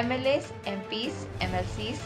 MLAs, MPs, MLCs,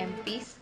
MPs,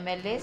MLAs,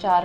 4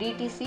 DTC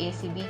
ACB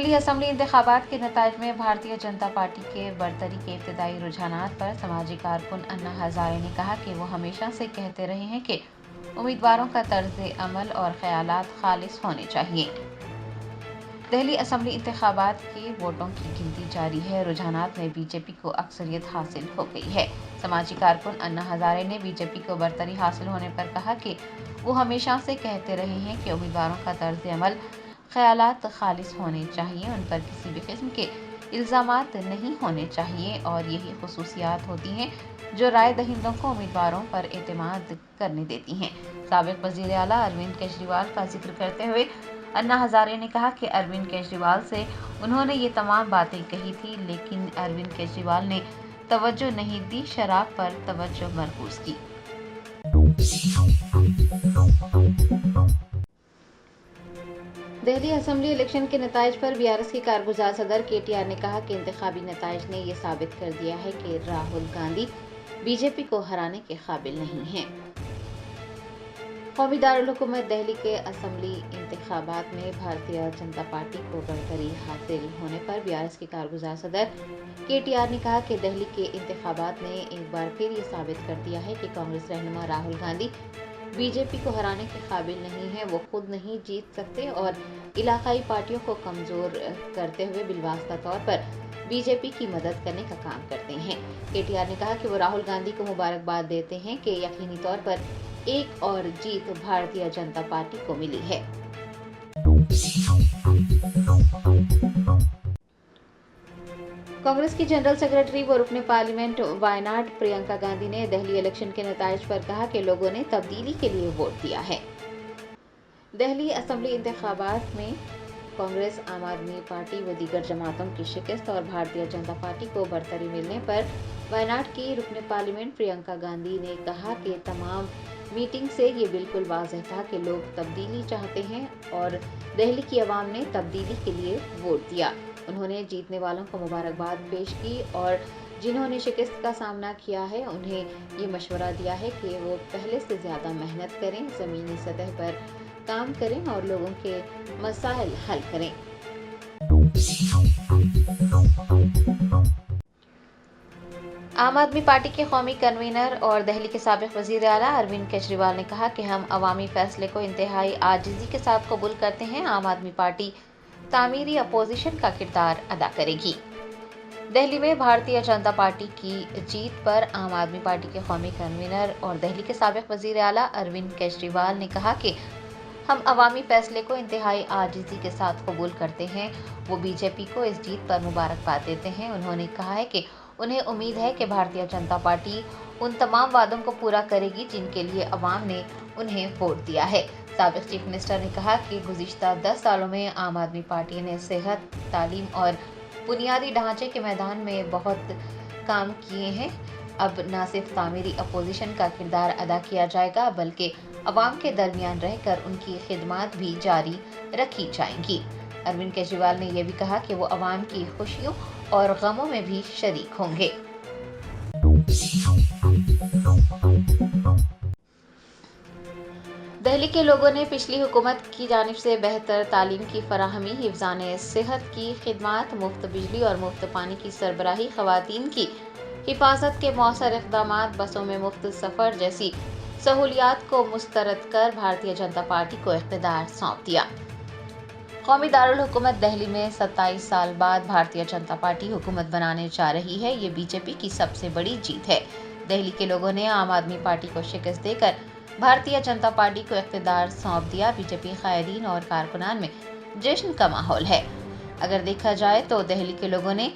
Delhi assembly انتخابات کے نتائج میں بھارتیہ جنتا پارٹی کے برتری کے ابتدائی رجحانات پر سماجی کارکن انا ہزارے نے کہا کہ وہ ہمیشہ سے کہتے رہے ہیں کہ امیدواروں کا طرز عمل اور خیالات خالص ہونے چاہیے۔ دہلی اسمبلی انتخابات کے ووٹوں کی گنتی جاری ہے، رجحانات میں بی جے پی کو اکثریت حاصل ہو گئی ہے۔ سماجی کارکن انا ہزارے نے بی جے پی کو برتری حاصل ہونے پر کہا کہ وہ ہمیشہ سے کہتے رہے ہیں کہ امیدواروں کا طرز عمل خیالات خالص ہونے چاہیے، ان پر کسی بھی قسم کے الزامات نہیں ہونے چاہیے اور یہی خصوصیات ہوتی ہیں جو رائے دہندوں کو امیدواروں پر اعتماد کرنے دیتی ہیں۔ سابق وزیر اعلیٰ اروند کیجریوال کا ذکر کرتے ہوئے انا ہزارے نے کہا کہ اروند کیجریوال سے انہوں نے یہ تمام باتیں کہی تھی، لیکن اروند کیجریوال نے توجہ نہیں دی، شراب پر توجہ مرکوز کی۔ دہلی اسمبلی الیکشن کے نتائج پر بی آر ایس کے کارگزار صدر کے ٹی آر نے کہا کہ انتخابی نتائج نے یہ ثابت کر دیا ہے کہ راہل گاندھی بی جے پی کو ہرانے کے قابل نہیں ہیں۔ قومی دارالحکومت دہلی کے اسمبلی انتخابات میں بھارتیہ جنتا پارٹی کو برتری حاصل ہونے پر بی آر ایس کے کارگزار صدر کے ٹی آر نے کہا کہ دہلی کے انتخابات نے ایک بار پھر یہ ثابت کر دیا ہے کہ کانگریس رہنما راہل گاندھی بی جے پی کو ہرانے کے قابل نہیں ہے، وہ خود نہیں جیت سکتے اور علاقائی پارٹیوں کو کمزور کرتے ہوئے بالواسطہ طور پر بی جے پی کی مدد کرنے کا کام کرتے ہیں۔ کے ٹی آر نے کہا کہ وہ راہل گاندھی کو مبارکباد دیتے ہیں کہ یقینی طور پر ایک اور جیت بھارتیہ جنتا پارٹی کو ملی ہے۔ کانگریس کی جنرل سیکرٹری و رکن پارلیمنٹ وائناڈ پرینکا گاندھی نے دہلی الیکشن کے نتائج پر کہا کہ لوگوں نے تبدیلی کے لیے ووٹ دیا ہے۔ دہلی اسمبلی انتخابات میں کانگریس، عام آدمی پارٹی و دیگر جماعتوں کی شکست اور بھارتیہ جنتا پارٹی کو برتری ملنے پر وائناڈ کی رکن پارلیمنٹ پرینکا گاندھی نے کہا کہ تمام میٹنگ سے یہ بالکل واضح تھا کہ لوگ تبدیلی چاہتے ہیں اور دہلی کی عوام نے تبدیلی کے لیے ووٹ دیا۔ انہوں نے جیتنے والوں کو مبارکباد پیش کی اور جنہوں نے شکست کا سامنا کیا ہے انہیں یہ مشورہ دیا ہے کہ وہ پہلے سے زیادہ محنت کریں، زمینی سطح پر کام کریں اور لوگوں کے مسائل حل کریں۔ عام آدمی پارٹی کے قومی کنوینر اور دہلی کے سابق وزیر اعلیٰ اروند کیجریوال نے کہا کہ ہم عوامی فیصلے کو انتہائی عاجزی کے ساتھ قبول کرتے ہیں۔ عام آدمی پارٹی تعمیری اپوزیشن کا کردار ادا کرے گی۔ دہلی میں بھارتیہ جنتا پارٹی کی جیت پر عام آدمی پارٹی کے قومی کنوینر اور دہلی کے سابق وزیر اعلیٰ اروند کیجریوال نے کہا کہ ہم عوامی فیصلے کو انتہائی عاجزی کے ساتھ قبول کرتے ہیں۔ وہ بی جے پی کو اس جیت پر مبارکباد دیتے ہیں۔ انہوں نے کہا ہے کہ انہیں امید ہے کہ بھارتیہ جنتا پارٹی ان تمام وعدوں کو پورا کرے گی جن کے لیے عوام نے انہیں ووٹ دیا ہے۔ سابق چیف منسٹر نے کہا کہ گزشتہ 10 سالوں میں عام آدمی پارٹی نے صحت، تعلیم اور بنیادی ڈھانچے کے میدان میں بہت کام کیے ہیں۔ اب نہ صرف تعمیری اپوزیشن کا کردار ادا کیا جائے گا بلکہ عوام کے درمیان رہ کر ان کی خدمات بھی جاری رکھی جائیں گی۔ اروند کیجریوال نے یہ بھی کہا کہ وہ عوام کی خوشیوں اور غموں میں بھی شریک ہوں گے۔ دہلی کے لوگوں نے پچھلی حکومت کی جانب سے بہتر تعلیم کی فراہمی، حفظان صحت کی خدمات، مفت بجلی اور مفت پانی کی سربراہی، خواتین کی حفاظت کے مؤثر اقدامات، بسوں میں مفت سفر جیسی سہولیات کو مسترد کر بھارتیہ جنتا پارٹی کو اقتدار سونپ دیا۔ قومی دارالحکومت دہلی میں 27 سال بعد بھارتیہ جنتا پارٹی حکومت بنانے جا رہی ہے۔ یہ بی جے پی کی سب سے بڑی جیت ہے۔ دہلی کے لوگوں نے عام آدمی پارٹی کو شکست دے کر بھارتیہ جنتا پارٹی کو اقتدار سونپ دیا۔ بی جے پی قائدین اور کارکنان میں جشن کا ماحول ہے۔ اگر دیکھا جائے تو دہلی کے لوگوں نے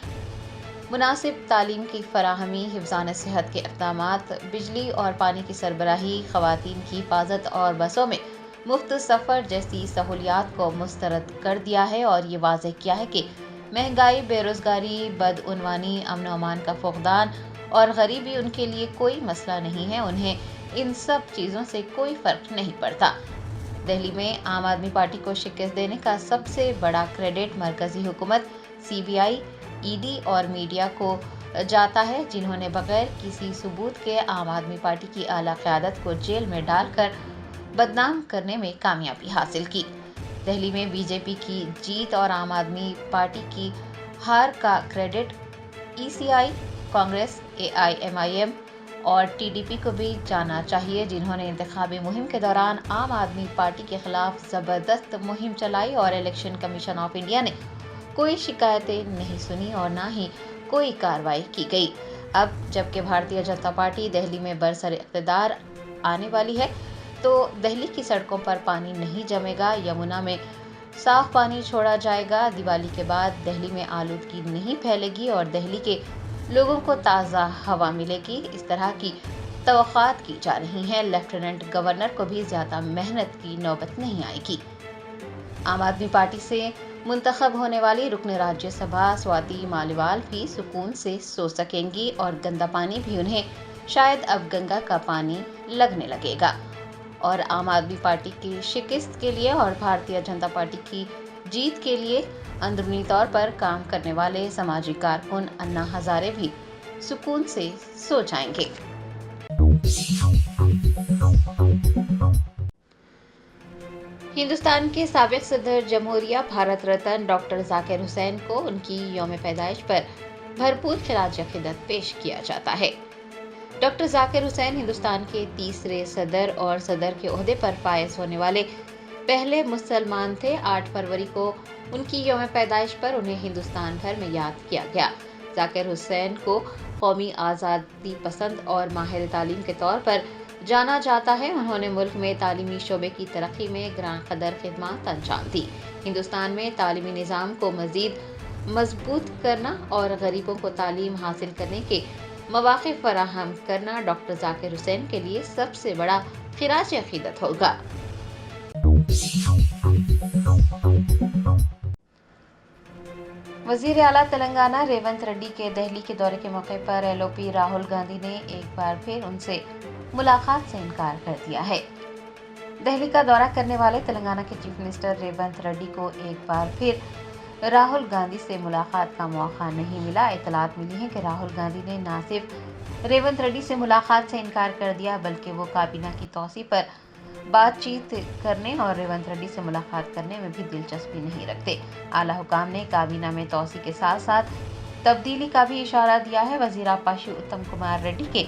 مناسب تعلیم کی فراہمی، حفظان صحت کے اقدامات، بجلی اور پانی کی سربراہی، خواتین کی حفاظت اور بسوں میں مفت سفر جیسی سہولیات کو مسترد کر دیا ہے اور یہ واضح کیا ہے کہ مہنگائی، بے روزگاری، بدعنوانی، امن و امان کا فقدان اور غریبی ان کے لیے کوئی مسئلہ نہیں ہے۔ انہیں ان سب چیزوں سے کوئی فرق نہیں پڑتا۔ دہلی میں عام آدمی پارٹی کو شکست دینے کا سب سے بڑا کریڈٹ مرکزی حکومت، سی بی آئی، ای ڈی اور میڈیا کو جاتا ہے، جنہوں نے بغیر کسی ثبوت کے عام آدمی پارٹی کی اعلیٰ قیادت کو جیل میں ڈال کر بدنام کرنے میں کامیابی حاصل کی۔ دہلی میں بی جے پی کی جیت اور عام آدمی پارٹی کی ہار کا کریڈٹ ECI، کانگریس، AIMIM اور TDP کو بھی جانا چاہیے، جنہوں نے انتخابی مہم کے دوران عام آدمی پارٹی کے خلاف زبردست مہم چلائی اور الیکشن کمیشن آف انڈیا نے کوئی شکایتیں نہیں سنی اور نہ ہی کوئی کارروائی کی گئی۔ اب جبکہ بھارتیہ جنتا پارٹی دہلی میں برسر اقتدار آنے والی ہے تو دہلی کی سڑکوں پر پانی نہیں جمے گا، یمنا میں صاف پانی چھوڑا جائے گا، دیوالی کے بعد دہلی میں آلودگی نہیں پھیلے گی اور دہلی کے لوگوں کو تازہ ہوا ملے گی، اس طرح کی توقعات کی جا رہی ہیں۔ لیفٹیننٹ گورنر کو بھی زیادہ محنت کی نوبت نہیں آئے گی۔ عام آدمی پارٹی سے منتخب ہونے والی رکن راجیہ سبھا سواتی مالیوال بھی سکون سے سو سکیں گی اور گندا پانی بھی انہیں شاید اب گنگا کا پانی لگنے لگے گا۔ اور عام آدمی پارٹی کی شکست کے لیے اور بھارتیہ جنتا پارٹی کی جیت کے لیے اندرونی طور پر کام کرنے والے سماجی کارکن انا ہزارے بھی سکون سے سو جائیں گے۔ ہندوستان کے سابق صدر جمہوریہ بھارت رتن ڈاکٹر ذاکر حسین کو ان کی یوم پیدائش پر بھرپور خراج عقیدت پیش کیا جاتا ہے۔ ڈاکٹر ذاکر حسین ہندوستان کے تیسرے صدر اور صدر کے عہدے پر فائز ہونے والے پہلے مسلمان تھے۔ 8 فروری کو ان کی یوم پیدائش پر انہیں ہندوستان بھر میں یاد کیا گیا۔ ذاکر حسین کو قومی آزادی پسند اور ماہر تعلیم کے طور پر جانا جاتا ہے۔ انہوں نے ملک میں تعلیمی شعبے کی ترقی میں گراں قدر خدمات انجام دی۔ ہندوستان میں تعلیمی نظام کو مزید مضبوط کرنا اور غریبوں کو تعلیم حاصل کرنے کے مواقع فراہم کرنا ڈاکٹر ذاکر حسین کے لیے سب سے بڑا خراج عقیدت ہوگا۔ وزیر اعلیٰ تلنگانہ ریونت ریڈی کے دہلی کے دورے کے موقع پر LOP راہل گاندھی نے ایک بار پھر ان سے ملاقات سے انکار کر دیا ہے۔ دہلی کا دورہ کرنے والے تلنگانہ کے چیف منسٹر ریونت ریڈی کو ایک بار پھر راہل گاندھی سے ملاقات کا موقع نہیں ملا۔ اطلاعات ملی ہیں کہ راہل گاندھی نے نہ صرف ریونت ریڈی سے ملاقات سے انکار کر دیا بلکہ وہ کابینہ کی توسیع پر بات چیت کرنے اور ریونت ریڈی سے ملاقات کرنے میں بھی دلچسپی نہیں رکھتے۔ اعلیٰ حکام نے کابینہ میں توسیع کے ساتھ ساتھ تبدیلی کا بھی اشارہ دیا ہے۔ وزیر آبپاشی اتم کمار ریڈی کے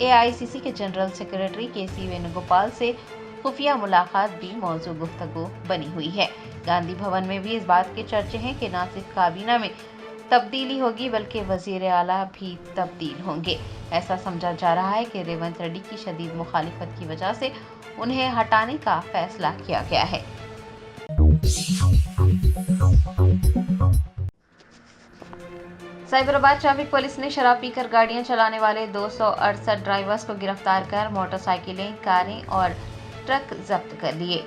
AICC کے جنرل سیکریٹری KC وینوگوپال سے خفیہ ملاقات بھی موضوع گفتگو بنی ہوئی ہے۔ گاندھی بھون میں بھی اس بات کے چرچے ہیں کہ نہ صرف کابینہ میں تبدیلی ہوگی بلکہ وزیر اعلیٰ بھی تبدیل ہوں گے۔ ایسا سمجھا جا رہا ہے کہ ریونت ریڈی کی شدید مخالفت کی وجہ سے انہیں ہٹانے کا فیصلہ کیا گیا ہے۔ سائبرآباد ٹریفک پولیس نے شراب پی کر گاڑیاں چلانے والے 268 ڈرائیورز کو گرفتار کر موٹر سائیکلیں، کاریں اور ٹرک ضبط کر لیے۔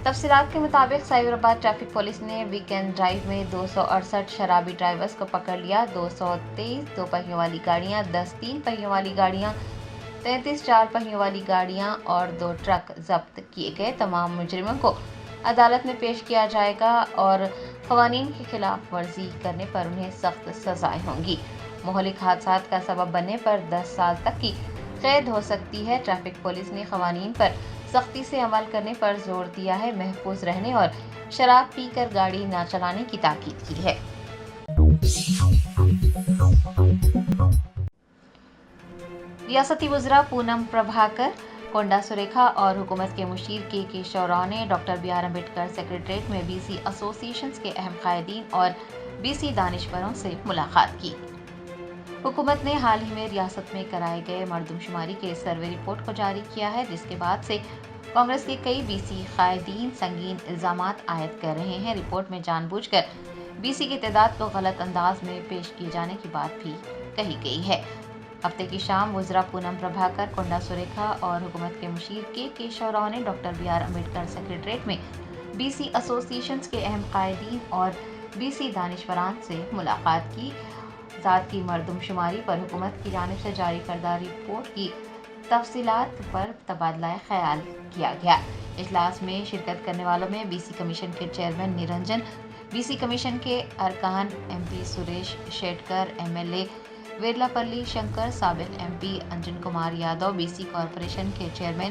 تفصیلات کے مطابق سائبرآباد ٹریفک پولیس نے ویکینڈ ڈرائیو میں 268 شرابی ڈرائیورز کو پکڑ لیا۔ 223 2 پہیوں والی گاڑیاں، 10 3 پہیوں والی گاڑیاں، 33 4 پہیوں والی گاڑیاں اور 2 ٹرک ضبط کیے گئے۔ تمام مجرموں کو عدالت میں پیش کیا جائے گا اور قوانین کی خلاف ورزی کرنے پر انہیں سخت سزائیں ہوں گی۔ مہلک حادثات کا سبب بننے پر 10 سال تک کی قید ہو سکتی ہے۔ ٹریفک پولیس نے قوانین پر سختی سے عمل کرنے پر زور دیا ہے، محفوظ رہنے اور شراب پی کر گاڑی نہ چلانے کی تاکید کی ہے۔ ریاستی وزراء پونم پربھاکر، کونڈا سریکھا اور حکومت کے مشیر کے شیو راؤ نے doctor B R Ambedkar secretariat میں BC ایسوسی ایشنز کے اہم قائدین اور BC دانشوروں سے ملاقات کی۔ حکومت نے حال ہی میں ریاست میں کرائے گئے مردم شماری کے سروے رپورٹ کو جاری کیا ہے، جس کے بعد سے کانگریس کے کئی BC قائدین سنگین الزامات عائد کر رہے ہیں۔ رپورٹ میں جان بوجھ کر BC کی تعداد کو غلط انداز میں پیش کیے جانے کی بات بھی کہی گئی ہے۔ ہفتے کی شام وزراء پونم پربھاکر، کونڈا سریکھا اور حکومت کے مشیر کے شیو راؤ نے doctor B R Ambedkar secretariat میں BC ایسوسی ایشنز کے اہم قائدین اور BC دانشوران سے ملاقات کی۔ ذات کی مردم شماری پر حکومت کی جانب سے جاری کردہ رپورٹ کی تفصیلات پر تبادلہ خیال کیا گیا۔ اجلاس میں شرکت کرنے والوں میں BC کمیشن کے چیئرمین نرنجن، BC کمیشن کے ارکان MP سریش شیٹکر، MLA ویرلا پلی شنکر، سابق MP engine Kumar Yadav, BC corporation کے chairman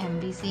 MBC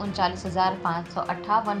39,558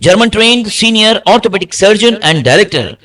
German trained senior orthopedic surgeon and director,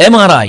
MRI,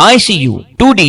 ICU, 2D